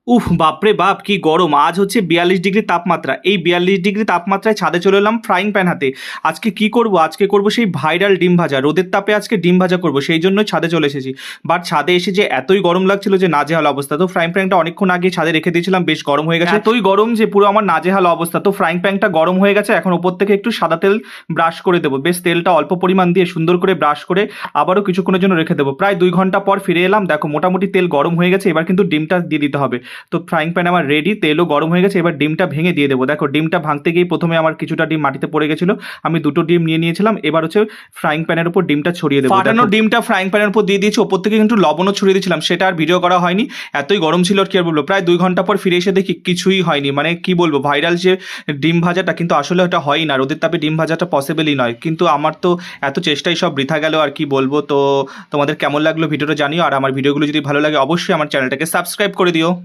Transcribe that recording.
উফ বাপরে বাপ কি গরম! আজ হচ্ছে 42 ডিগ্রি তাপমাত্রা। এই 42 ডিগ্রি তাপমাত্রায় ছাদে চলে এলাম ফ্রাইং প্যান হাতে। আজকে কি করব? আজকে করব সেই ভাইরাল ডিম ভাজা। রোদের তাপে আজকে ডিম ভাজা করব। সেই জন্যই ছাদে চলে এসেছি। বাট ছাদে এসে যে এতই গরম লাগছিল যে নাজেহাল অবস্থা। তো ফ্রাইং প্যানটা অনেকক্ষণ আগে ছাদে রেখে দিয়েছিলাম, বেশ গরম হয়ে গেছে। এতই গরম যে পুরো আমার নাজেহাল অবস্থা। তো ফ্রাইং প্যানটা গরম হয়ে গেছে। এখন ওপর থেকে একটু সাদা তেল ব্রাশ করে দেবো। বেশ তেলটা অল্প পরিমাণ দিয়ে সুন্দর করে ব্রাশ করে আবারও কিছুক্ষণের জন্য রেখে দেবো। প্রায় 2 ঘন্টা পর ফিরে এলাম। দেখো মোটামুটি তেল গরম হয়ে গেছে। এবার কিন্তু ডিমটা দিয়ে দিতে হবে। তো ফ্রাইং প্যান আমার রেডি, তেলও গরম হয়ে গেছে। এবার ডিমটা ভেঙে দিয়ে দেবো। দেখো ডিমটা ভাঙতে গিয়ে প্রথমে আমার কিছুটা ডিম মাটিতে পড়ে গেছিলো। আমি 2টো ডিম নিয়ে নিয়েছিলাম। এবার হচ্ছে ফ্রাইং প্যানের উপর ডিমটা ছড়িয়ে দেবো। ফাটানো ডিমটা ফ্রাইং প্যানের উপর দিয়ে দিয়েছি। ওপর থেকে কিন্তু লবণও ছড়িয়ে দিয়েছিলাম, সেটা আর ভিডিও করা হয়নি। এতই গরম ছিল আর কি আর বলবো। প্রায় 2 ঘন্টা পর ফিরে এসে দেখি কিছুই হয়নি। মানে কি বলবো, ভাইরাল যে ডিম ভাজাটা কিন্তু আসলে ওটা হয় না। রোদের তাপে ডিম ভাজাটা পসিবলই নয়। কিন্তু আমার তো এত চেষ্টাই সব বৃথা গেল আর কি বলবো। তো তোমাদের কেমন লাগলো ভিডিওটা জানিও। আর আমার ভিডিওগুলো যদি ভালো লাগে অবশ্যই আমার চ্যানেলটাকে সাবস্ক্রাইব করে দিও।